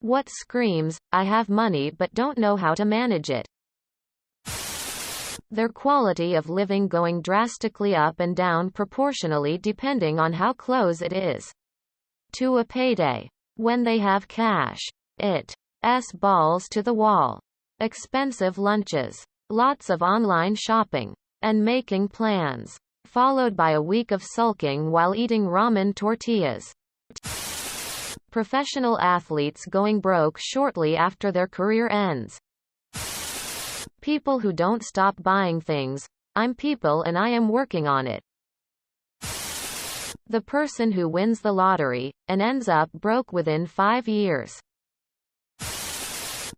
What screams, I have money but don't know how to manage it. Their quality of living going drastically up and down proportionally depending on how close it is to a payday. When they have cash, it's balls to the wall. Expensive lunches, lots of online shopping, and making plans, followed by a week of sulking while eating ramen tortillas. Professional athletes going broke shortly after their career ends. People who don't stop buying things. I'm people and I am working on it. The person who wins the lottery, and ends up broke within 5 years.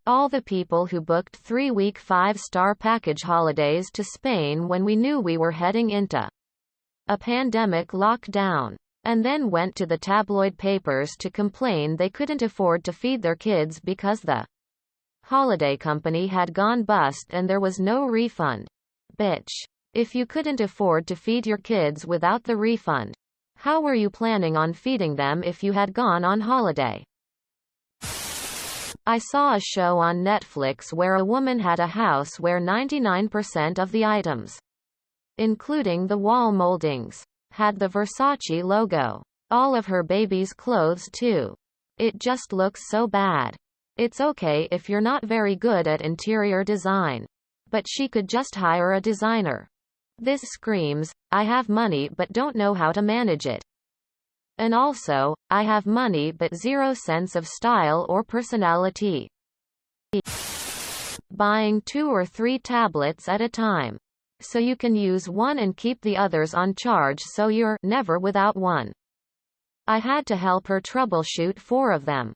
All the people who booked 3-week 5-star package holidays to Spain when we knew we were heading into a pandemic lockdown, and then went to the tabloid papers to complain they couldn't afford to feed their kids because the holiday company had gone bust and there was no refund. Bitch. If you couldn't afford to feed your kids without the refund, how were you planning on feeding them if you had gone on holiday? I saw a show on Netflix where a woman had a house where 99% of the items, including the wall moldings, had the Versace logo. All of her baby's clothes too. It just looks so bad. It's okay if you're not very good at interior design, but she could just hire a designer. This screams, I have money but don't know how to manage it. And also, I have money but zero sense of style or personality. Buying 2 or 3 tablets at a time, so you can use one and keep the others on charge so you're never without one. I had to help her troubleshoot 4 of them.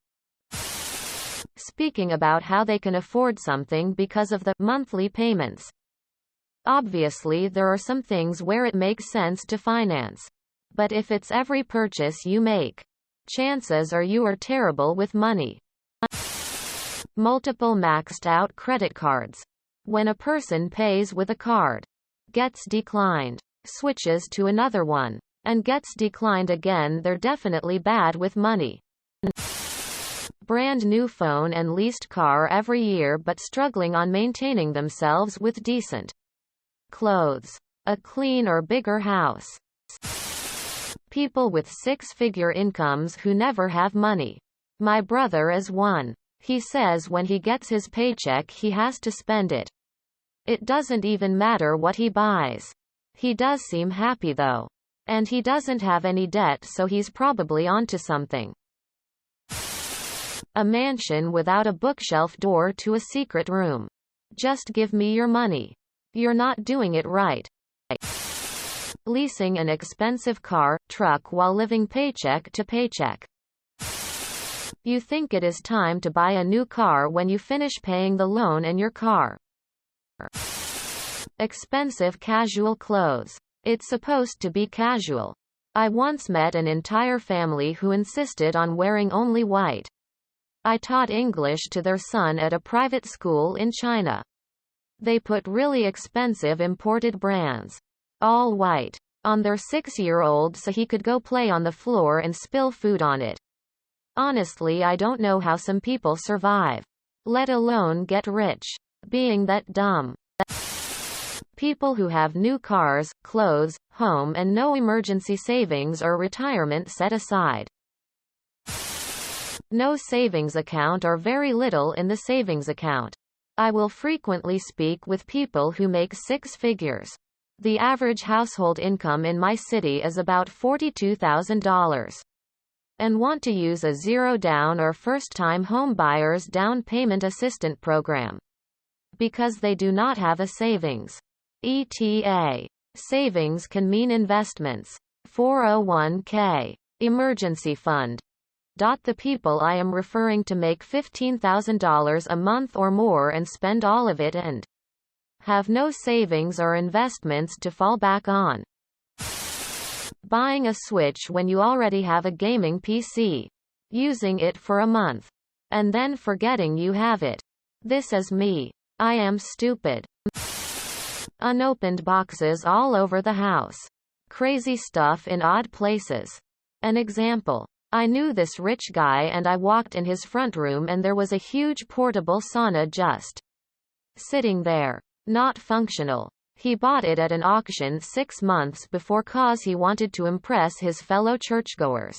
Speaking about how they can afford something because of the monthly payments. Obviously there are some things where it makes sense to finance. But if it's every purchase you make, chances are you are terrible with money. Multiple maxed out credit cards. When a person pays with a card, gets declined, switches to another one, and gets declined again, they're definitely bad with money. Brand new phone and leased car every year but struggling on maintaining themselves with decent clothes, a clean or bigger house. People with 6-figure incomes who never have money. My brother is one. He says when he gets his paycheck he has to spend it. It doesn't even matter what he buys. He does seem happy though. And he doesn't have any debt, so he's probably onto something. A mansion without a bookshelf door to a secret room. Just give me your money. You're not doing it right. Leasing an expensive car, truck while living paycheck to paycheck. You think it is time to buy a new car when you finish paying the loan and your car. Expensive casual clothes. It's supposed to be casual. I once met an entire family who insisted on wearing only white. I taught English to their son at a private school in China. They put really expensive imported brands, all white, on their 6-year-old so he could go play on the floor and spill food on it. Honestly, I don't know how some people survive, let alone get rich, being that dumb. People who have new cars, clothes, home and no emergency savings or retirement set aside. No savings account or very little in the savings account. I will frequently speak with people who make 6 figures. The average household income in my city is about $42,000. And want to use a zero down or first-time home buyers down payment assistant program. Because they do not have a savings. ETA. Savings can mean investments. 401k. Emergency fund. The people I am referring to make $15,000 a month or more and spend all of it and have no savings or investments to fall back on. Buying a Switch when you already have a gaming PC. Using it for a month. And then forgetting you have it. This is me. I am stupid. Unopened boxes all over the house. Crazy stuff in odd places. An example. I knew this rich guy and I walked in his front room and there was a huge portable sauna just sitting there. Not functional. He bought it at an auction 6 months before cause he wanted to impress his fellow churchgoers.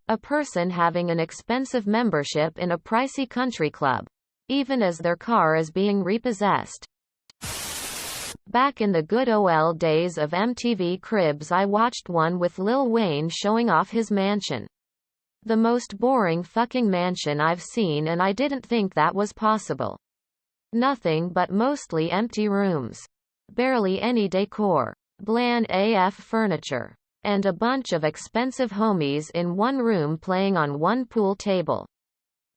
A person having an expensive membership in a pricey country club, even as their car is being repossessed. Back in the good old days of MTV Cribs, I watched one with Lil Wayne showing off his mansion. The most boring fucking mansion I've seen, and I didn't think that was possible. Nothing but mostly empty rooms. Barely any decor. Bland AF furniture. And a bunch of expensive homies in one room playing on one pool table.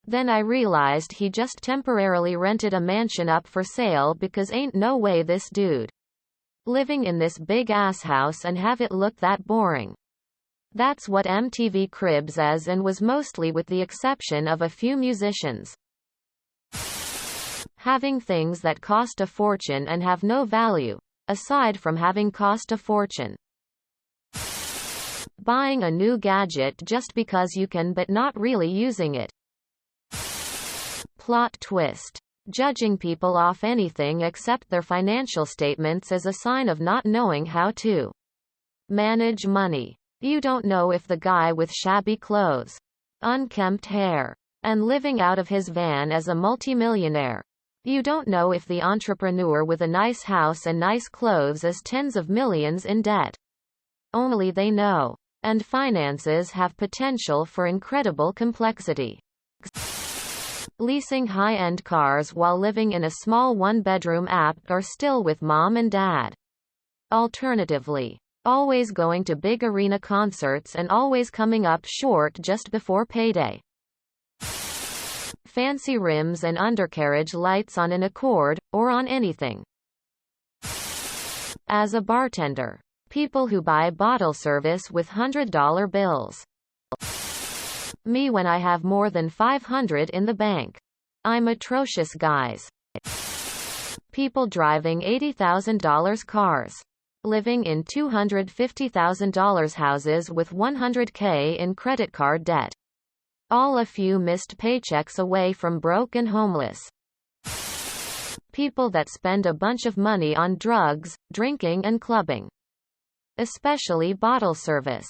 Then I realized he just temporarily rented a mansion up for sale because ain't no way this dude living in this big ass house and have it look that boring. That's what MTV Cribs is, and was mostly, with the exception of a few musicians, having things that cost a fortune and have no value, aside from having cost a fortune. Buying a new gadget just because you can but not really using it. Plot twist. Judging people off anything except their financial statements is a sign of not knowing how to manage money. You don't know if the guy with shabby clothes, unkempt hair, and living out of his van is a multimillionaire. You don't know if the entrepreneur with a nice house and nice clothes is tens of millions in debt. Only they know. And finances have potential for incredible complexity. Leasing high-end cars while living in a small one-bedroom app, or still with mom and dad. Alternatively, always going to big arena concerts and always coming up short just before payday. Fancy rims and undercarriage lights on an Accord, or on anything. As a bartender, people who buy bottle service with $100 bills. Me when I have more than $500 in the bank. I'm atrocious, guys. People driving $80,000 cars. Living in $250,000 houses with $100K in credit card debt. All a few missed paychecks away from broke and homeless. People that spend a bunch of money on drugs, drinking and clubbing. Especially bottle service.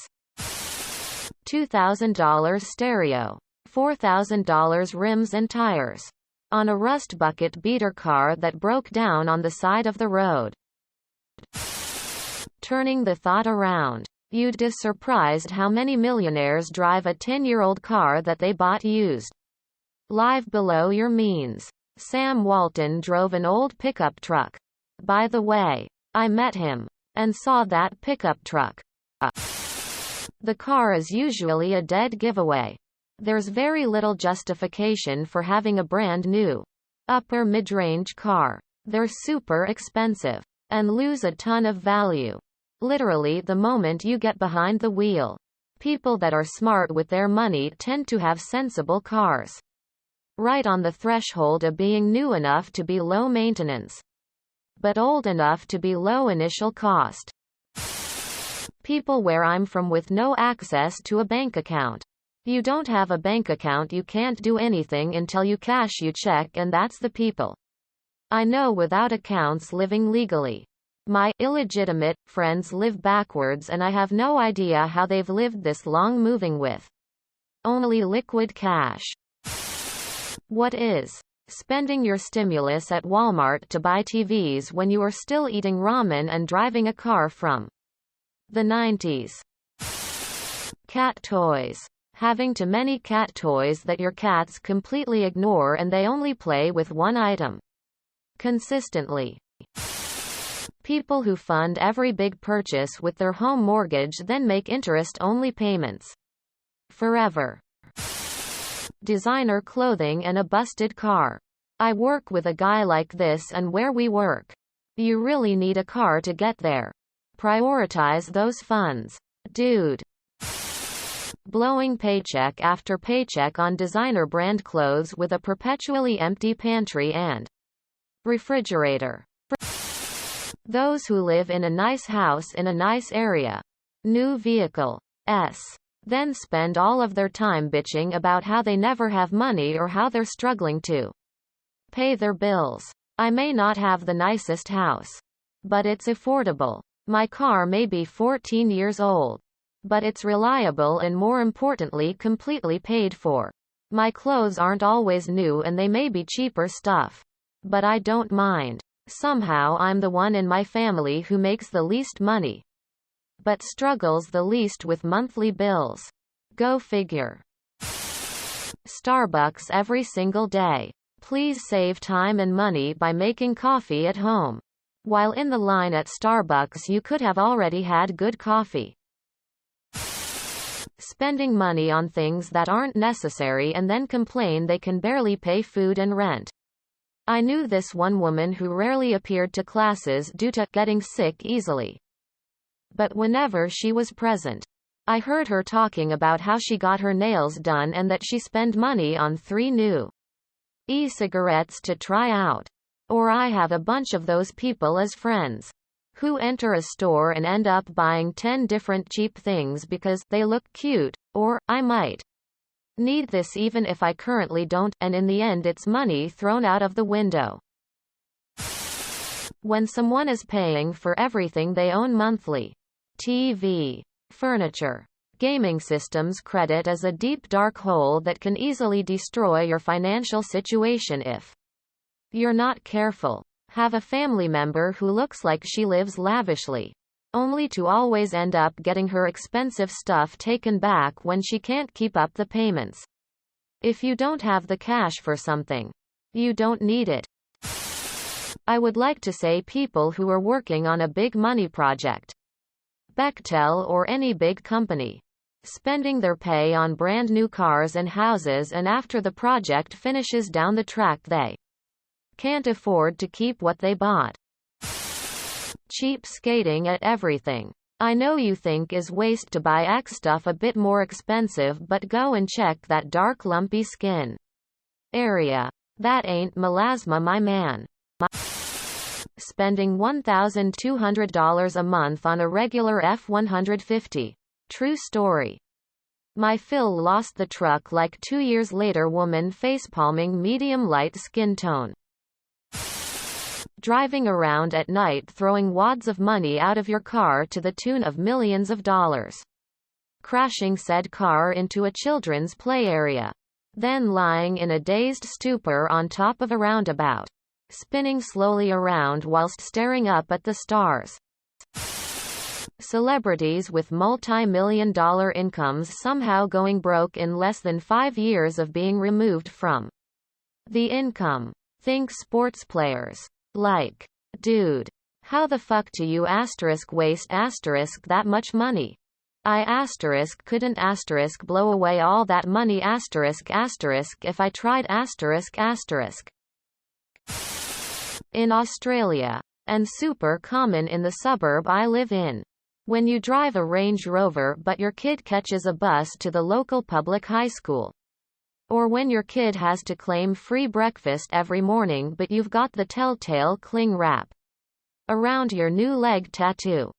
$2,000 stereo. $4,000 rims and tires. On a rust bucket beater car that broke down on the side of the road. Turning the thought around. You'd be surprised how many millionaires drive a 10-year-old car that they bought used. Live below your means. Sam Walton drove an old pickup truck. By the way, I met him. And saw that pickup truck. The car is usually a dead giveaway. There's very little justification for having a brand new, upper mid-range car. They're super expensive. And lose a ton of value. Literally the moment you get behind the wheel. People that are smart with their money tend to have sensible cars. Right on the threshold of being new enough to be low maintenance, but old enough to be low initial cost. People where I'm from with no access to a bank account. You don't have a bank account, you can't do anything until you cash your check, and that's the people I know without accounts living legally. My illegitimate friends live backwards, and I have no idea how they've lived this long moving with only liquid cash. What is spending your stimulus at Walmart to buy TVs when you are still eating ramen and driving a car from the 90s? Cat toys. Having too many cat toys that your cats completely ignore and they only play with one item consistently. People who fund every big purchase with their home mortgage, then make interest-only payments forever. Designer clothing and a busted car. I work with a guy like this, and where we work, you really need a car to get there. Prioritize those funds. Dude. Blowing paycheck after paycheck on designer brand clothes with a perpetually empty pantry and refrigerator. Those who live in a nice house in a nice area. New vehicle. then spend all of their time bitching about how they never have money or how they're struggling to pay their bills. I may not have the nicest house, but it's affordable. My car may be 14 years old, but it's reliable and more importantly completely paid for. My clothes aren't always new and they may be cheaper stuff, but I don't mind. Somehow I'm the one in my family who makes the least money, but struggles the least with monthly bills. Go figure. Starbucks every single day. Please save time and money by making coffee at home. While in the line at Starbucks you could have already had good coffee. Spending money on things that aren't necessary and then complain they can barely pay food and rent. I knew this one woman who rarely appeared to classes due to getting sick easily. But whenever she was present, I heard her talking about how she got her nails done and that she spent money on 3 new e-cigarettes to try out. Or I have a bunch of those people as friends who enter a store and end up buying 10 different cheap things because they look cute, or I might need this even if I currently don't, and in the end it's money thrown out of the window. When someone is paying for everything they own monthly, TV, furniture, gaming systems, credit is a deep dark hole that can easily destroy your financial situation if you're not careful. Have a family member who looks like she lives lavishly, only to always end up getting her expensive stuff taken back when she can't keep up the payments. If you don't have the cash for something, you don't need it. I would like to say people who are working on a big money project, Bechtel or any big company, spending their pay on brand new cars and houses, and after the project finishes down the track they can't afford to keep what they bought. Cheap skating at everything. I know you think is waste to buy X stuff a bit more expensive, but go and check that dark lumpy skin area. That ain't melasma, my man. Spending $1,200 a month on a regular F-150. True story. My Phil lost the truck like 2 years later. Woman facepalming, medium light skin tone. Driving around at night throwing wads of money out of your car to the tune of millions of dollars. Crashing said car into a children's play area. Then lying in a dazed stupor on top of a roundabout. Spinning slowly around whilst staring up at the stars. Celebrities with multi-million-dollar incomes somehow going broke in less than 5 years of being removed from the income. Think sports players. Like, dude, how the fuck do you waste that much money? I couldn't blow away all that money if I tried in Australia, and super common in the suburb I live in. When you drive a Range Rover but your kid catches a bus to the local public high school. Or when your kid has to claim free breakfast every morning but you've got the telltale cling wrap around your new leg tattoo.